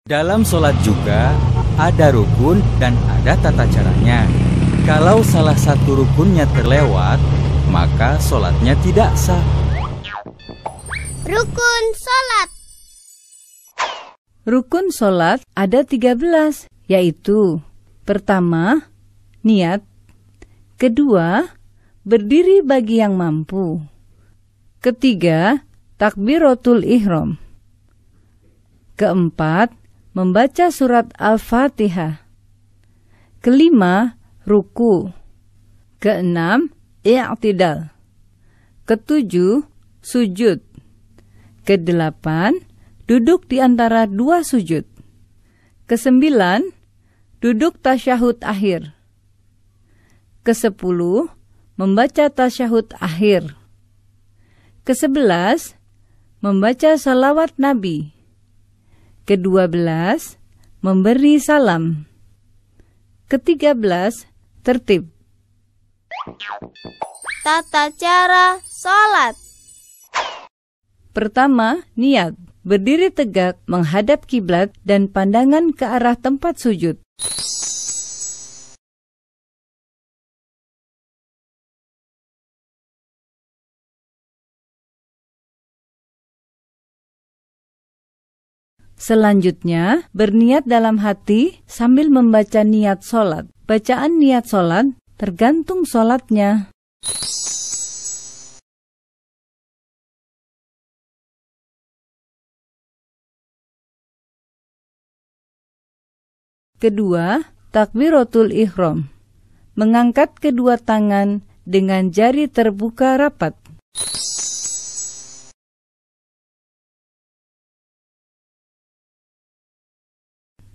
Dalam sholat juga ada rukun dan ada tata caranya. Kalau salah satu rukunnya terlewat, maka sholatnya tidak sah. Rukun sholat. Rukun sholat ada 13, yaitu: pertama, niat; kedua, berdiri bagi yang mampu; ketiga, takbiratul ihram; keempat, membaca surat Al-Fatihah; kelima, ruku; keenam, i'tidal; ketujuh, sujud; kedelapan, duduk di antara dua sujud; kesembilan, duduk tasyahud akhir; kesepuluh, membaca tasyahud akhir; ke-11, membaca salawat Nabi; ke-12, memberi salam; ke-13, tertib. Tata cara sholat. Pertama, niat. Berdiri tegak menghadap kiblat dan pandangan ke arah tempat sujud. Selanjutnya, berniat dalam hati sambil membaca niat sholat. Bacaan niat sholat tergantung sholatnya. Kedua, takbiratul ihram. Mengangkat kedua tangan dengan jari terbuka rapat.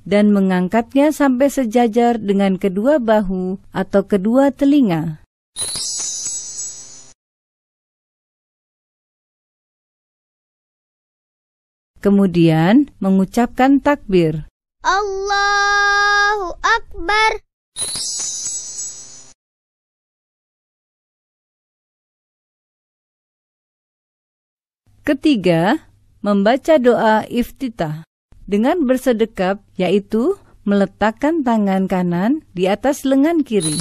Dan mengangkatnya sampai sejajar dengan kedua bahu atau kedua telinga. Kemudian mengucapkan takbir. Allahu Akbar. Ketiga, membaca doa iftitah dengan bersedekap, yaitu meletakkan tangan kanan di atas lengan kiri.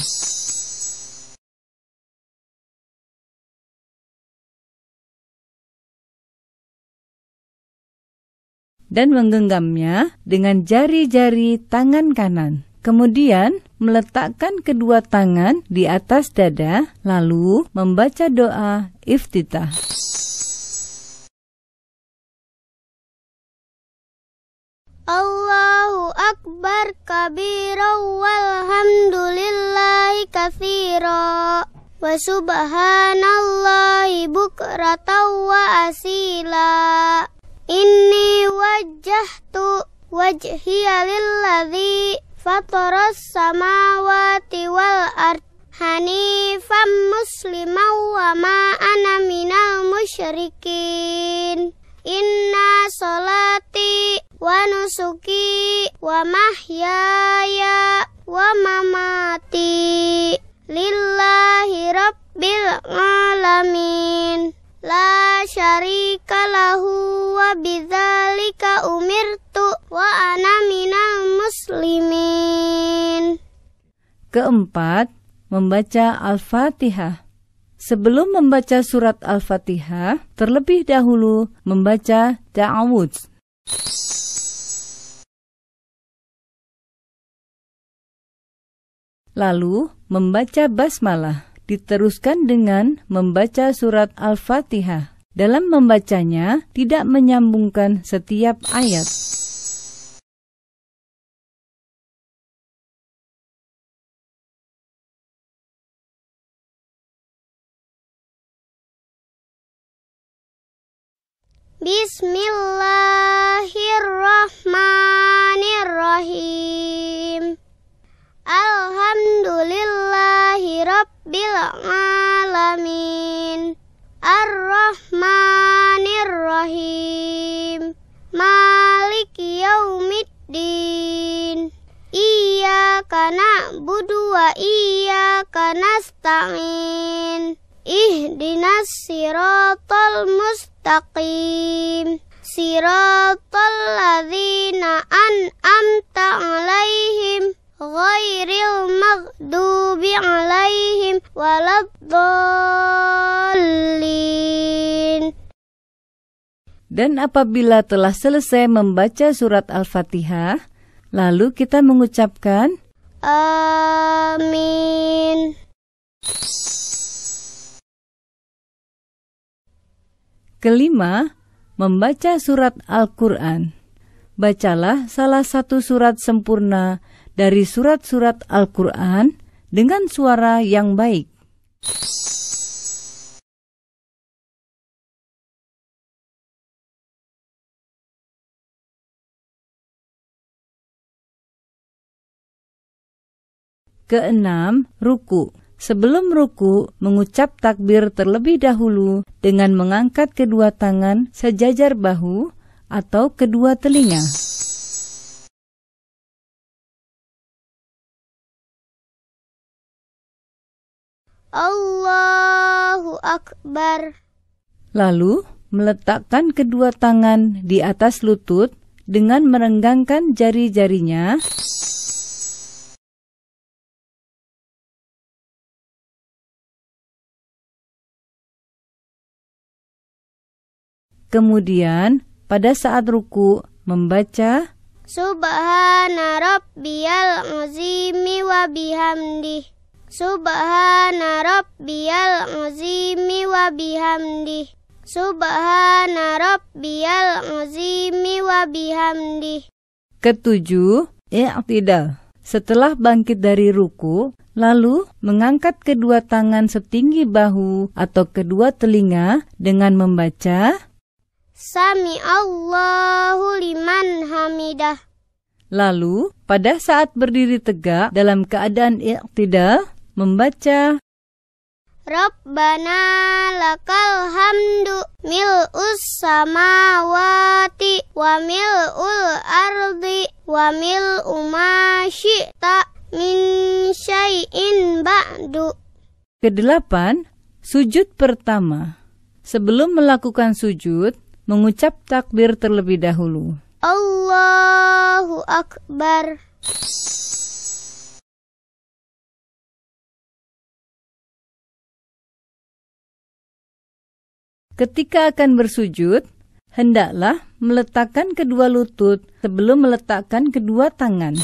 Dan menggenggamnya dengan jari-jari tangan kanan. Kemudian meletakkan kedua tangan di atas dada, lalu membaca doa iftitah. Allahu Akbar kabira walhamdulillahi katsira wa subhanallahi bukratan wa asila. Inni wajjahtu wajhiya lilladzi fataras samawati wal ard hanifan musliman wa ma ana minal musyrikin. Inna sholati wa nusuki wa mahyaya wa mamati lillahi rabbil alamin la syarika lahu wa bidzalika umirtu wa ana minal muslimin. Keempat, membaca Al-Fatihah. Sebelum membaca surat Al-Fatihah, terlebih dahulu membaca ta'awudz. Lalu membaca basmalah, diteruskan dengan membaca surat Al-Fatihah. Dalam membacanya, tidak menyambungkan setiap ayat. Bismillahirrahmanirrahim. Alhamdulillahi rabbil alamin. Ar-Rahmanir-Rahim. Maliki yaumiddin. Iyyaka na'budu wa iyyaka nasta'in. Ihdinas siratal mustaqim. Siratal ladzina Dan apabila telah selesai membaca surat Al-Fatihah, lalu kita mengucapkan Amin. Kelima, membaca surat Al-Quran. Bacalah salah satu surat sempurna dari surat-surat Al-Quran dengan suara yang baik. Keenam, ruku. Sebelum ruku, mengucap takbir terlebih dahulu dengan mengangkat kedua tangan sejajar bahu atau kedua telinga. Allahu Akbar. Lalu, meletakkan kedua tangan di atas lutut dengan merenggangkan jari-jarinya. Kemudian, pada saat ruku, membaca Subhana rabbiyal azimi wa bihamdih. Subhana rabbiyal azimi wa bihamdih. Subhana rabbiyal azimi wa bihamdih. Ketujuh, i'tidal. Setelah bangkit dari ruku, lalu mengangkat kedua tangan setinggi bahu atau kedua telinga dengan membaca Sami Allahu liman hamidah. Lalu, pada saat berdiri tegak dalam keadaan i'tidal, membaca Rabbana lakal hamdu mil'us samawati wa mil'ul ardi wa mil'u ma syi'ta min syai'in ba'du. Kedelapan, sujud pertama. Sebelum melakukan sujud, mengucap takbir terlebih dahulu. Allahu Akbar. Ketika akan bersujud, hendaklah meletakkan kedua lutut sebelum meletakkan kedua tangan.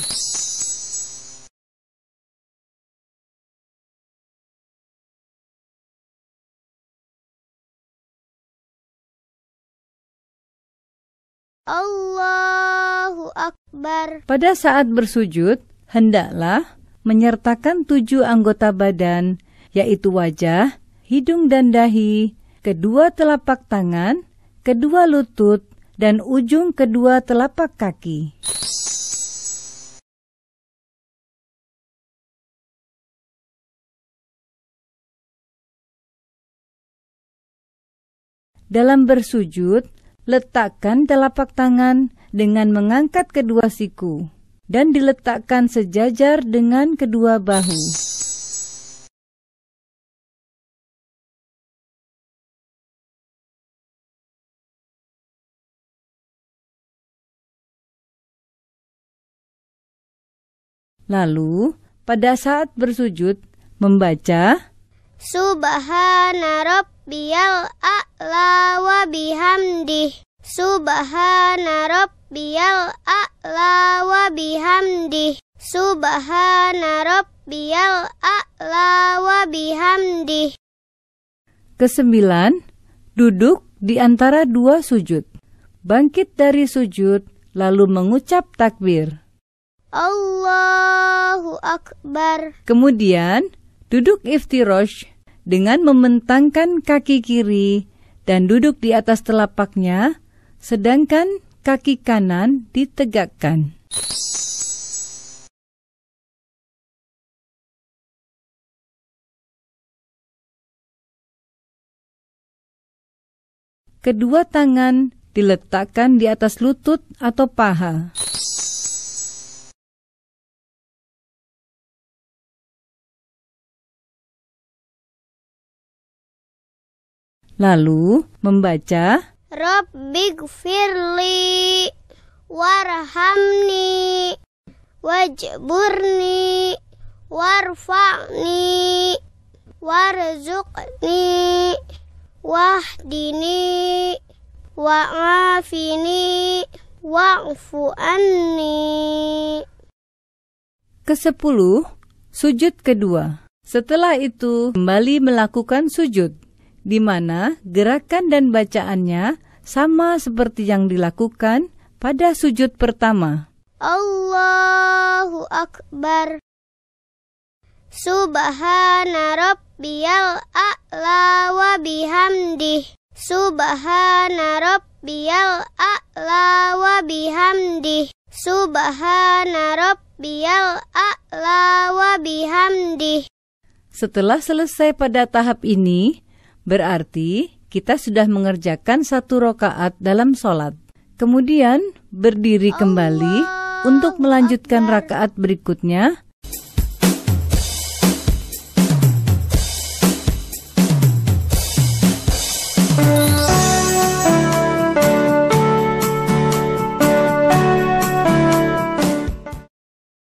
Allahu Akbar. Pada saat bersujud, hendaklah menyertakan 7 anggota badan, yaitu wajah, hidung dan dahi, kedua telapak tangan, kedua lutut, dan ujung kedua telapak kaki. Dalam bersujud, letakkan telapak tangan dengan mengangkat kedua siku dan diletakkan sejajar dengan kedua bahu. Lalu, pada saat bersujud, membaca Subhana rabbiyal a'la wa bihamdih. Subhana rabbiyal a'la wa bihamdih. Subhana rabbiyal a'la wa bihamdih. Kesembilan, duduk di antara 2 sujud. Bangkit dari sujud, lalu mengucap takbir. Allahu Akbar. Kemudian, duduk iftirosh dengan membentangkan kaki kiri dan duduk di atas telapaknya, sedangkan kaki kanan ditegakkan. Kedua tangan diletakkan di atas lutut atau paha. Lalu membaca Rabbighfirli warhamni wajburni warfa'ni warzuqni wahdini wa'afini wa'fu anni. Ke-10, sujud kedua. Setelah itu kembali melakukan sujud, di mana gerakan dan bacaannya sama seperti yang dilakukan pada sujud pertama. Allahu Akbar. Subhana rabbiyal a'la wa bihamdih. Subhana rabbiyal a'la wa bihamdih. Subhana rabbiyal a'la wa bihamdih. Setelah selesai pada tahap ini, berarti kita sudah mengerjakan 1 rakaat dalam sholat. Kemudian berdiri kembali untuk melanjutkan rakaat berikutnya